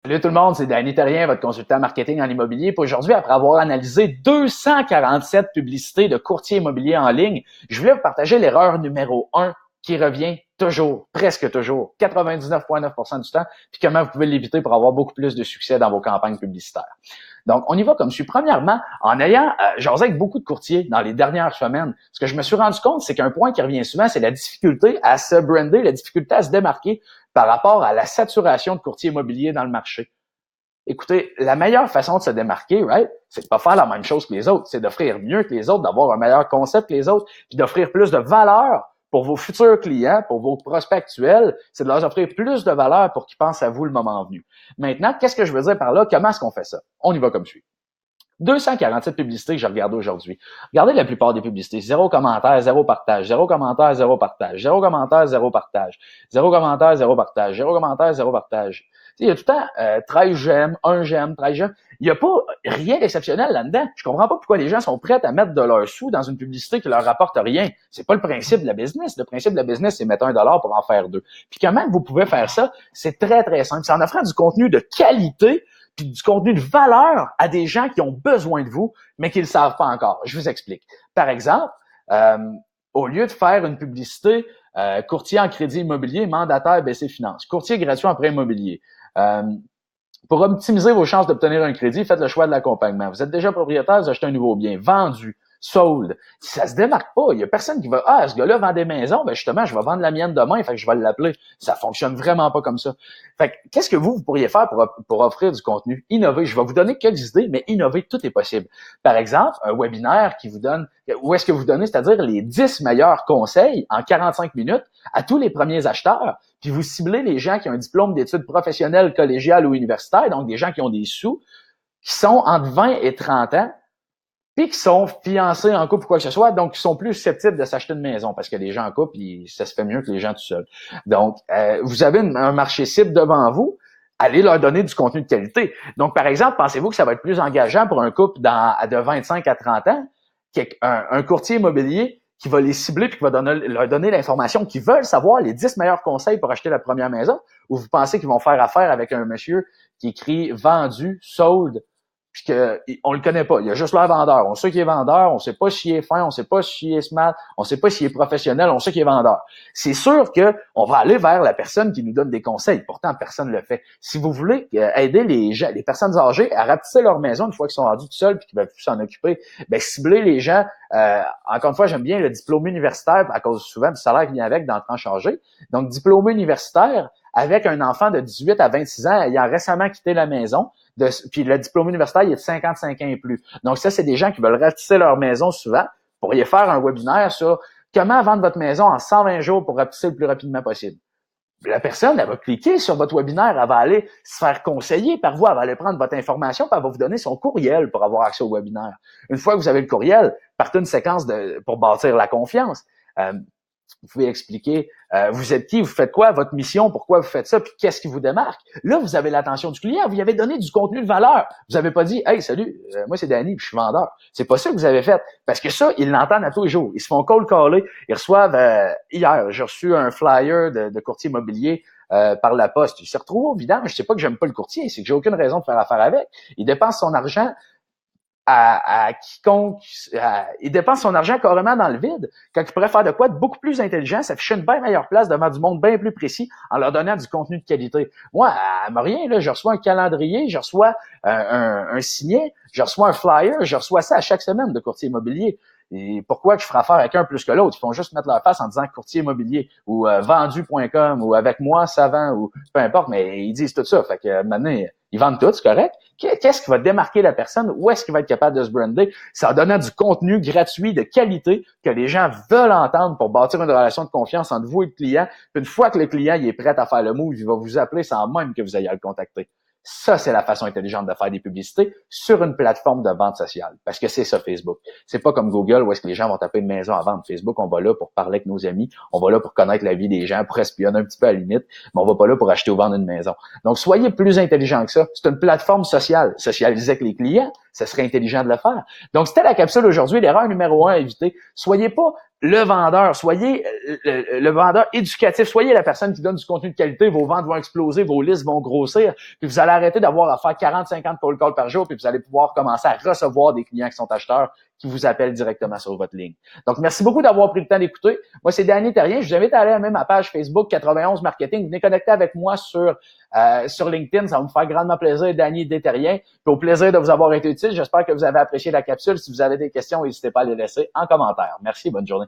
Salut tout le monde, c'est Danny Terrien, votre consultant marketing en immobilier. Puis aujourd'hui, après avoir analysé 247 publicités de courtiers immobiliers en ligne, je voulais vous partager l'erreur numéro 1 qui revient toujours, presque toujours, 99,9% du temps, puis comment vous pouvez l'éviter pour avoir beaucoup plus de succès dans vos campagnes publicitaires. Donc, on y va comme suit. Premièrement, en ayant jasé avec beaucoup de courtiers dans les dernières semaines, ce que je me suis rendu compte, c'est qu'un point qui revient souvent, c'est la difficulté à se brander, la difficulté à se démarquer par rapport à la saturation de courtiers immobiliers dans le marché. Écoutez, la meilleure façon de se démarquer, right, c'est de pas faire la même chose que les autres, c'est d'offrir mieux que les autres, d'avoir un meilleur concept que les autres, puis d'offrir plus de valeur pour vos futurs clients, pour vos prospects actuels, c'est de leur offrir plus de valeur pour qu'ils pensent à vous le moment venu. Maintenant, qu'est-ce que je veux dire par là? Comment est-ce qu'on fait ça? On y va comme suit. 247 publicités que j'ai regardées aujourd'hui. Regardez la plupart des publicités. 0 commentaire, 0 partage. 0 commentaire, 0 partage. 0 commentaire, 0 partage. 0 commentaire, 0 partage. 0 commentaire, 0 partage. Il y a tout le temps 13 j'aime, 1 j'aime, 13 j'aime. Il n'y a pas rien d'exceptionnel là-dedans. Je comprends pas pourquoi les gens sont prêts à mettre de leurs sous dans une publicité qui leur rapporte rien. C'est pas le principe de la business. Le principe de la business, c'est mettre $1 pour en faire 2. Puis comment vous pouvez faire ça? C'est très, très simple. C'est en offrant du contenu de qualité puis du contenu de valeur à des gens qui ont besoin de vous, mais qui ne le savent pas encore. Je vous explique. Par exemple, au lieu de faire une publicité courtier en crédit immobilier, mandataire BC Finance, courtier gratuit en prêt immobilier, pour optimiser vos chances d'obtenir un crédit, faites le choix de l'accompagnement. Vous êtes déjà propriétaire, vous achetez un nouveau bien, vendu, sold. Ça se démarque pas. Il y a personne qui va, ce gars-là vend des maisons, ben justement, je vais vendre la mienne demain, fait que je vais l'appeler. Ça fonctionne vraiment pas comme ça. Fait que, qu'est-ce que vous pourriez faire pour offrir du contenu? Innover. Je vais vous donner quelques idées, mais innover, tout est possible. Par exemple, un webinaire qui vous donne, où est-ce que vous donnez, c'est-à-dire les 10 meilleurs conseils en 45 minutes à tous les premiers acheteurs, puis vous ciblez les gens qui ont un diplôme d'études professionnelles, collégiales ou universitaires, donc des gens qui ont des sous, qui sont entre 20 et 30 ans, puis qui sont fiancés en couple ou quoi que ce soit, donc qui sont plus susceptibles de s'acheter une maison, parce que les gens en couple, ça se fait mieux que les gens tout seuls. Donc, vous avez un marché cible devant vous, allez leur donner du contenu de qualité. Donc, par exemple, pensez-vous que ça va être plus engageant pour un couple de 25 à 30 ans qu'un courtier immobilier qui va les cibler puis qui va leur donner l'information qu'ils veulent savoir, les 10 meilleurs conseils pour acheter la première maison, ou vous pensez qu'ils vont faire affaire avec un monsieur qui écrit « vendu »,« sold », puis qu'on le connaît pas. Il y a juste l'air vendeur. On sait qu'il est vendeur, on sait pas s'il est fin, on sait pas s'il est smart, on sait pas s'il est professionnel, on sait qu'il est vendeur. C'est sûr que on va aller vers la personne qui nous donne des conseils. Pourtant, personne ne le fait. Si vous voulez aider les personnes âgées à rapetisser leur maison une fois qu'ils sont rendus tout seuls puis qu'ils veulent plus s'en occuper, ben ciblez les gens. Encore une fois, j'aime bien le diplôme universitaire à cause souvent du salaire qui vient avec dans le temps changé. Donc, diplôme universitaire avec un enfant de 18 à 26 ans ayant récemment quitté la maison. Puis le diplôme universitaire, il est de 55 ans et plus. Donc ça, c'est des gens qui veulent rapetisser leur maison souvent. Vous pourriez faire un webinaire sur comment vendre votre maison en 120 jours pour rapetisser le plus rapidement possible. La personne, elle va cliquer sur votre webinaire, elle va aller se faire conseiller par vous, elle va aller prendre votre information, puis elle va vous donner son courriel pour avoir accès au webinaire. Une fois que vous avez le courriel, partez une séquence pour bâtir la confiance. Vous pouvez expliquer vous êtes qui, vous faites quoi, votre mission, pourquoi vous faites ça, puis qu'est-ce qui vous démarque. Là, vous avez l'attention du client, vous lui avez donné du contenu de valeur. Vous n'avez pas dit « Hey, salut, moi c'est Danny, puis je suis vendeur ». C'est pas ça que vous avez fait, parce que ça, ils l'entendent à tous les jours. Ils se font cold caller, ils reçoivent hier, j'ai reçu un flyer de courtier immobilier par la poste. Il se retrouve au vidange. C'est pas que j'aime pas le courtier, c'est que j'ai aucune raison de faire affaire avec. Il dépense son argent à quiconque, il dépense son argent carrément dans le vide, quand il pourrait faire de quoi de beaucoup plus intelligent, s'afficher une bien meilleure place devant du monde bien plus précis en leur donnant du contenu de qualité. Moi, à Maurien, là, je reçois un calendrier, je reçois un signet, je reçois un flyer, je reçois ça à chaque semaine de courtier immobilier. Et pourquoi que je ferai affaire avec un plus que l'autre? Ils font juste mettre leur face en disant courtier immobilier ou vendu.com ou avec moi, savant ou peu importe, mais ils disent tout ça. Fait que maintenant, ils vendent tout, c'est correct. Qu'est-ce qui va démarquer la personne? Où est-ce qu'il va être capable de se brander? C'est en donnant du contenu gratuit de qualité que les gens veulent entendre pour bâtir une relation de confiance entre vous et le client. Puis une fois que le client il est prêt à faire le move, il va vous appeler sans même que vous ayez à le contacter. Ça, c'est la façon intelligente de faire des publicités sur une plateforme de vente sociale. Parce que c'est ça, Facebook. C'est pas comme Google où est-ce que les gens vont taper une maison à vendre. Facebook, on va là pour parler avec nos amis. On va là pour connaître la vie des gens, pour espionner un petit peu à la limite. Mais on va pas là pour acheter ou vendre une maison. Donc, soyez plus intelligents que ça. C'est une plateforme sociale. Socialisez avec les clients. ce serait intelligent de le faire. Donc, c'était la capsule aujourd'hui. L'erreur numéro 1 à éviter. Soyez pas le vendeur, soyez le vendeur éducatif, soyez la personne qui donne du contenu de qualité, vos ventes vont exploser, vos listes vont grossir, puis vous allez arrêter d'avoir à faire 40-50 cold calls par jour, puis vous allez pouvoir commencer à recevoir des clients qui sont acheteurs, qui vous appellent directement sur votre ligne. Donc, merci beaucoup d'avoir pris le temps d'écouter. Moi, c'est Danny Terrien. Je vous invite à aller à même ma page Facebook 91 Marketing. Venez connecter avec moi sur LinkedIn. Ça va me faire grandement plaisir, Danny Terrien. Puis au plaisir de vous avoir été utile. J'espère que vous avez apprécié la capsule. Si vous avez des questions, n'hésitez pas à les laisser en commentaire. Merci, bonne journée.